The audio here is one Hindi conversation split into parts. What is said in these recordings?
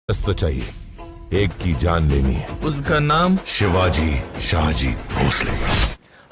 शस्त्र चाहिए, एक की जान लेनी है। उसका नाम शिवाजी शाहजी भोसले।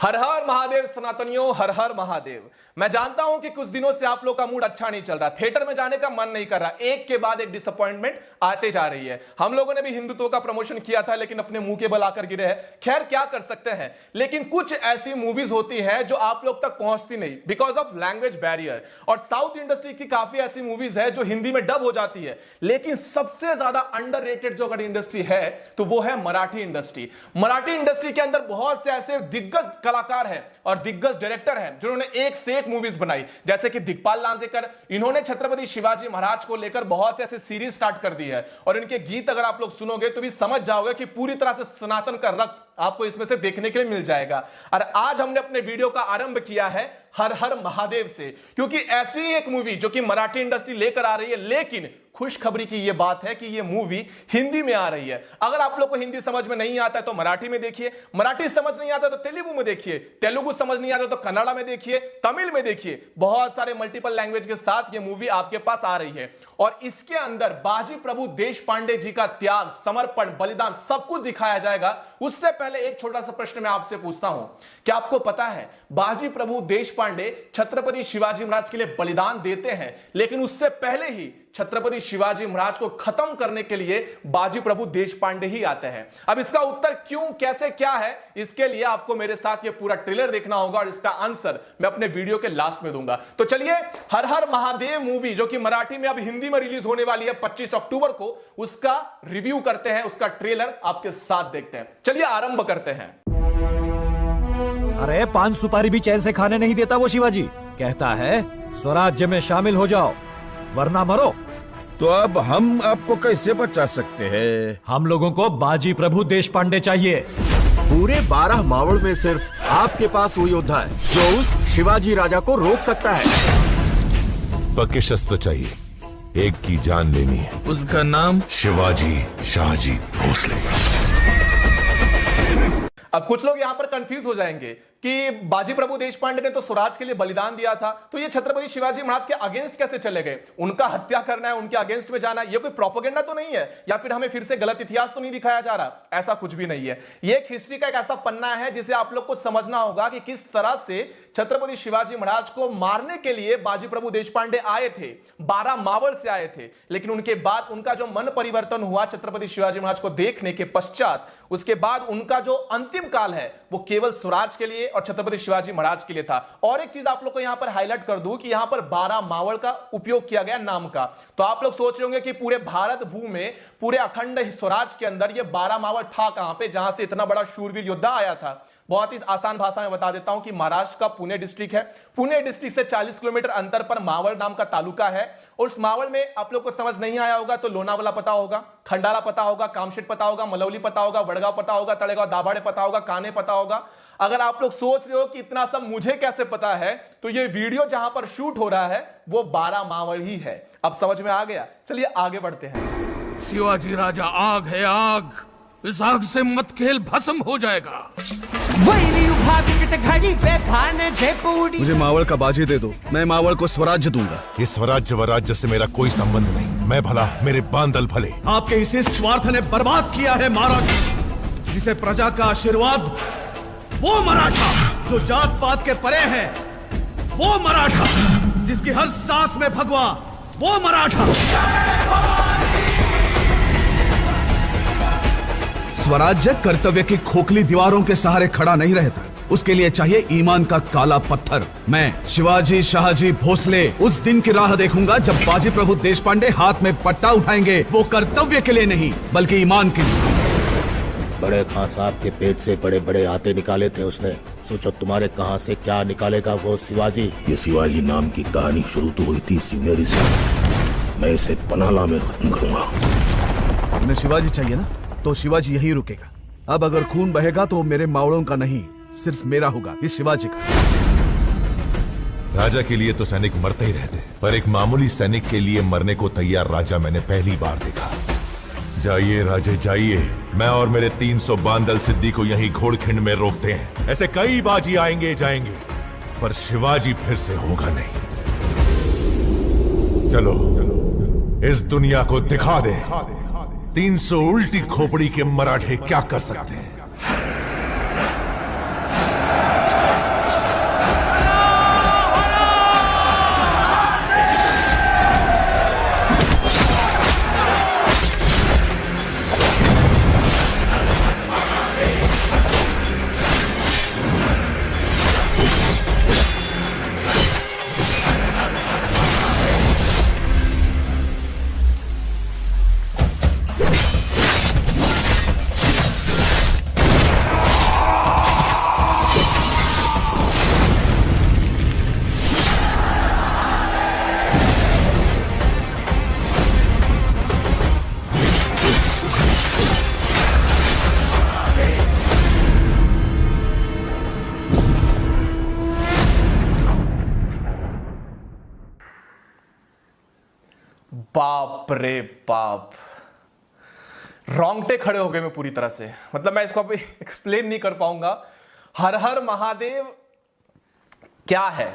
हर हर महादेव सनातनियों, हर हर महादेव। मैं जानता हूं कि कुछ दिनों से आप लोग का मूड अच्छा नहीं चल रहा, थिएटर में जाने का मन नहीं कर रहा, एक के बाद एक डिसअपॉइंटमेंट आते जा रही है। हम लोगों ने भी हिंदुत्व का प्रमोशन किया था, लेकिन अपने मुंह के बल आकर गिरे हैं। खैर क्या कर सकते हैं, लेकिन कुछ ऐसी मूवीज होती है जो आप लोग तक पहुंचती नहीं बिकॉज ऑफ लैंग्वेज बैरियर। और साउथ इंडस्ट्री की काफी ऐसी मूवीज है जो हिंदी में डब हो जाती है, लेकिन सबसे ज्यादा अंडररेटेड जो अगर इंडस्ट्री है तो वो है मराठी इंडस्ट्री। मराठी इंडस्ट्री के अंदर बहुत से ऐसे दिग्गज कलाकार हैं और दिग्गज डायरेक्टर हैं जिन्होंने एक से एक मूवीज बनाई, जैसे कि दिग्पाल लांजेकर। इन्होंने छत्रपति शिवाजी महाराज को लेकर बहुत से ऐसे सीरीज स्टार्ट कर दी है और इनके गीत अगर आप लोग सुनोगे तो भी समझ जाओगे कि पूरी तरह से सनातन का रक्त आपको इसमें से देखने के लिए मिल जाएगा। और आज हमने अपने वीडियो का आरंभ किया है हर हर महादेव से, क्योंकि ऐसी एक मूवी जो कि मराठी इंडस्ट्री लेकर आ रही है, लेकिन खुशखबरी की यह बात है कि यह मूवी हिंदी में आ रही है। अगर आप लोग को हिंदी समझ में नहीं आता है तो मराठी में देखिए, मराठी समझ नहीं आता तो तेलुगु में देखिए, तेलुगु समझ नहीं आता तो कन्नड़ा में देखिए, तमिल में देखिए। बहुत सारे मल्टीपल लैंग्वेज के साथ यह मूवी आपके पास आ रही है और इसके अंदर बाजी प्रभु देशपांडे जी का त्याग, समर्पण, बलिदान सब कुछ दिखाया जाएगा। उससे पहले एक छोटा सा प्रश्न मैं आपसे पूछता हूं, क्या आपको पता है बाजी प्रभु देशपांडे छत्रपति शिवाजी महाराज के लिए बलिदान देते हैं, लेकिन उससे पहले ही छत्रपति शिवाजी महाराज को खत्म करने के लिए बाजी प्रभु देशपांडे ही आते हैं। अब इसका उत्तर क्यों, कैसे, क्या है, इसके लिए आपको मेरे साथ ये पूरा ट्रेलर देखना होगा और इसका आंसर मैं अपने वीडियो के लास्ट में दूंगा। तो चलिए हर हर महादेव मूवी जो कि मराठी में अब हिंदी में रिलीज होने वाली है 25 अक्टूबर को, उसका रिव्यू करते हैं, उसका ट्रेलर आपके साथ देखते हैं। चलिए आरंभ करते हैं। अरे पान सुपारी भी चैन से खाने नहीं देता वो शिवाजी। कहता है स्वराज्य में शामिल हो जाओ वरना मरो। तो अब हम आपको कैसे बचा सकते हैं? हम लोगों को बाजी प्रभु देशपांडे चाहिए। पूरे 12 मावड़ में सिर्फ आपके पास वो योद्धा है जो उस शिवाजी राजा को रोक सकता है। पक्के शस्त्र चाहिए, एक की जान लेनी है। उसका नाम शिवाजी शाहजी भोसले। अब कुछ लोग यहां पर कंफ्यूज हो जाएंगे कि बाजी प्रभु देशपांडे ने तो स्वराज के लिए बलिदान दिया था, तो ये छत्रपति शिवाजी महाराज के अगेंस्ट कैसे चले गए? उनका हत्या करना है, उनके अगेंस्ट में जाना है, ये कोई प्रोपेगेंडा तो नहीं है, या फिर हमें फिर से गलत इतिहास तो नहीं दिखाया जा रहा? ऐसा कुछ भी नहीं है। ये एक हिस्ट्री का एक ऐसा पन्ना है जिसे आप लोग को समझना होगा कि किस तरह से छत्रपति शिवाजी महाराज को मारने के लिए बाजी प्रभु देशपांडे आए थे, 12 मावड़ से आए थे, लेकिन उनके बाद उनका जो मन परिवर्तन हुआ छत्रपति शिवाजी महाराज को देखने के पश्चात, उसके बाद उनका जो अंतिम काल है वो केवल स्वराज के लिए और छत्रपति शिवाजी महाराज के लिए था। और एक चीज आप लोग को यहां पर हाईलाइट कर दूं कि यहां पर 12 मावड़ का उपयोग किया गया नाम का। तो आप लोग सोच रहे होंगे कि पूरे भारत भूमि में, पूरे अखंड स्वराज के अंदर ये 12 मावड़ था कहां पे जहां से इतना बड़ा शूरवीर योद्धा आया था? बहुत ही आसान भाषा में बता देता हूं कि महाराष्ट्र का पुणे डिस्ट्रिक्ट है, पुणे डिस्ट्रिक्ट से 40 किलोमीटर अंतर पर मावड़ नाम का तालुका है। और उस मावड़ में आप लोग को समझ नहीं आया होगा तो लोनावाला पता होगा, खंडाला पता होगा, कामशेट पता होगा, मलौली पता होगा, वडगांव पता होगा, तड़ेगांव दाभाडे पता होगा, काने पता होगा। अगर आप लोग सोच रहे हो कि इतना सब मुझे कैसे पता है, तो ये वीडियो जहां पर शूट हो रहा है वो 12 मावड़ ही है। अब समझ में आ गया? चलिए आगे बढ़ते हैं। शिवाजी राजा आग है, आग, इस आग से मत खेल, भस्म हो जाएगा। मुझे मावड़ का बाजी दे दो, मैं मावड़ को स्वराज्य दूंगा। इस स्वराज्य वराज्य से मेरा कोई संबंध नहीं। मैं भला, मेरे बांदल भले। आपके इसी स्वार्थ ने बर्बाद किया है महाराज, जिसे प्रजा का आशीर्वाद, वो मराठा जो जात पात के परे है, वो मराठा जिसकी हर सांस में भगवा, वो मराठा। स्वराज्य कर्तव्य की खोखली दीवारों के सहारे खड़ा नहीं रहता, उसके लिए चाहिए ईमान का काला पत्थर। मैं शिवाजी शाहजी भोसले उस दिन की राह देखूंगा जब बाजी प्रभु देशपांडे हाथ में पट्टा उठाएंगे, वो कर्तव्य के लिए नहीं बल्कि ईमान के लिए। बड़े खां साहब के पेट से बड़े बड़े आते निकाले थे उसने, सोचो तुम्हारे कहां से क्या निकालेगा वो शिवाजी। ये शिवाजी नाम की कहानी शुरू तो हुई थी सीनेरी से, मैं इसे पनाला में खत्म करूंगा। तुम्हें शिवाजी चाहिए ना, तो शिवाजी यही रुकेगा। अब अगर खून बहेगा तो मेरे मावड़ों का नहीं, सिर्फ मेरा होगा, इस शिवाजी का। राजा के लिए तो सैनिक मरते ही रहते, पर एक मामूली सैनिक के लिए मरने को तैयार राजा मैंने पहली बार देखा। जाइए राजे जाइए, मैं और मेरे 300 बांदल सिद्धि को यहीं घोड़खिंड में रोकते हैं। ऐसे कई बाजी आएंगे जाएंगे, पर शिवाजी फिर से होगा नहीं। चलो इस दुनिया को दिखा दे 300 उल्टी खोपड़ी के मराठे क्या कर सकते हैं? बाप रे बाप, रोंगटे खड़े हो गए मैं पूरी तरह से। मतलब मैं इसको अभी एक्सप्लेन नहीं कर पाऊंगा। हर हर महादेव क्या है?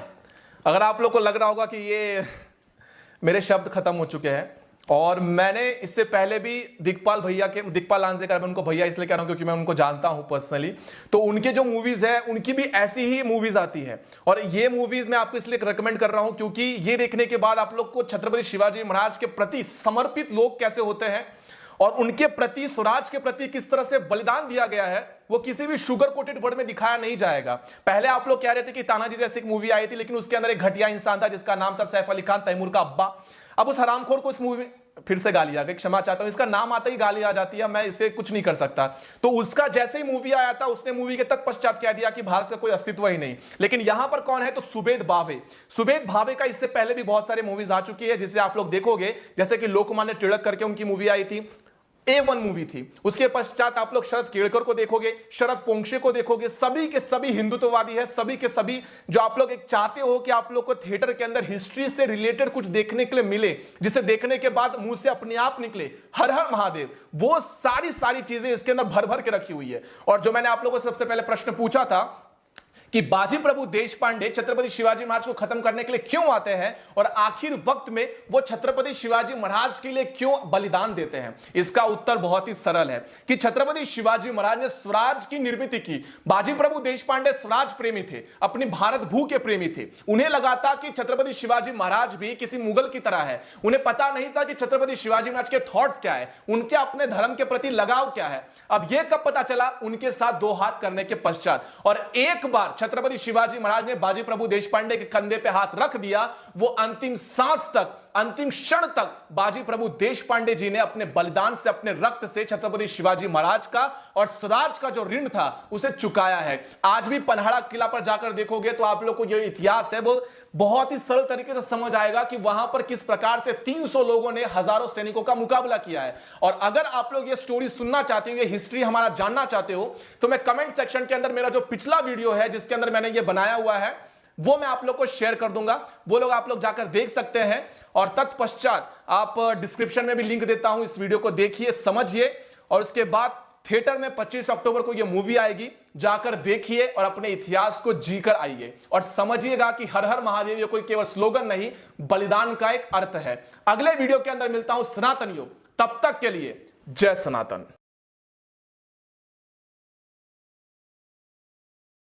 अगर आप लोग को लग रहा होगा कि ये मेरे शब्द खत्म हो चुके हैं, और मैंने इससे पहले भी दिक्पाल लांजेकर, मैं उनको भैया इसलिए कह रहा हूं क्योंकि मैं उनको जानता हूं पर्सनली, तो उनके जो मूवीज है उनकी भी ऐसी ही मूवीज आती है। और ये मूवीज मैं आपको इसलिए रिकमेंड कर रहा हूं क्योंकि ये देखने के बाद आप लोग को छत्रपति शिवाजी महाराज के प्रति समर्पित लोग कैसे होते हैं और उनके प्रति, स्वराज के प्रति किस तरह से बलिदान दिया गया है, वो किसी भी शुगर कोटेड वर्ड में दिखाया नहीं जाएगा। पहले आप लोग कह रहे थे कि तानाजी जैसी एक मूवी आई थी, लेकिन उसके अंदर एक घटिया इंसान था जिसका नाम था सैफ अली खान, तैमूर का अब्बा। अब उस हरामखोर को इस मूवी में फिर से गाली आ गई, क्षमा चाहता हूं, इसका नाम आता ही गाली आ जाती है, मैं इससे कुछ नहीं कर सकता। तो उसका जैसे ही मूवी आया था, उसने मूवी के तत्पश्चात कह दिया कि भारत का कोई अस्तित्व ही नहीं। लेकिन यहां पर कौन है? तो सुबेद भावे। सुबेद भावे का इससे पहले भी बहुत सारे मूवीज आ चुकी है, जिसे आप लोग देखोगे, जैसे कि लोकमान्य तिलक करके उनकी मूवी आई थी, A1 मूवी थी। उसके पश्चात आप लोग शरद केड़कर को देखोगे, शरद पोंक्षे को देखोगे, सभी के सभी हिंदुत्ववादी है, सभी के सभी जो आप लोग एक चाहते हो कि आप लोग को थिएटर के अंदर हिस्ट्री से रिलेटेड कुछ देखने के लिए मिले, जिसे देखने के बाद मुंह से अपने आप निकले हर हर महादेव, वो सारी चीजें इसके अंदर भर भर के रखी हुई है। और जो मैंने आप लोगों से सबसे पहले प्रश्न पूछा था कि बाजी प्रभु देशपांडे छत्रपति शिवाजी महाराज को खत्म करने के लिए क्यों आते हैं और आखिर वक्त में वो छत्रपति शिवाजी महाराज के लिए क्यों बलिदान देते हैं, इसका उत्तर बहुत ही सरल है कि छत्रपति शिवाजी महाराज ने स्वराज की निर्मित की। बाजी प्रभु देशपांडे स्वराज प्रेमी थे, अपनी भारत भू के प्रेमी थे। उन्हें लगा था कि छत्रपति शिवाजी महाराज भी किसी मुगल की तरह है। उन्हें पता नहीं था कि छत्रपति शिवाजी महाराज के थॉट्स क्या है, उनके अपने धर्म के प्रति लगाव क्या है। अब यह कब पता चला? उनके साथ दो हाथ करने के पश्चात। और एक बार छत्रपति शिवाजी महाराज ने बाजी प्रभु देशपांडे के कंधे पे हाथ रख दिया, वो अंतिम सांस तक, अंतिम क्षण तक बाजी प्रभु देशपांडे जी ने अपने बलिदान से, अपने रक्त से छत्रपति शिवाजी महाराज का और स्वराज का जो ऋण था उसे चुकाया है। आज भी पन्हाड़ा किला पर जाकर देखोगे तो आप लोग को जो इतिहास है वो बहुत ही सरल तरीके से समझ आएगा कि वहां पर किस प्रकार से 300 लोगों ने हजारों सैनिकों का मुकाबला किया है। और अगर आप लोग ये स्टोरी सुनना चाहते हो, ये हिस्ट्री हमारा जानना चाहते हो, तो मैं कमेंट सेक्शन के अंदर मेरा जो पिछला वीडियो है जिसके अंदर मैंने ये बनाया हुआ है वो मैं आप लोग को शेयर कर दूंगा, वो लोग आप लोग जाकर देख सकते हैं। और तत्पश्चात आप डिस्क्रिप्शन में भी लिंक देता हूं, इस वीडियो को देखिए, समझिए, और उसके बाद थिएटर में 25 अक्टूबर को यह मूवी आएगी, जाकर देखिए और अपने इतिहास को जीकर आइए और समझिएगा कि हर हर महादेव ये कोई केवल स्लोगन नहीं, बलिदान का एक अर्थ है। अगले वीडियो के अंदर मिलता हूं सनातन युग, तब तक के लिए जय सनातन।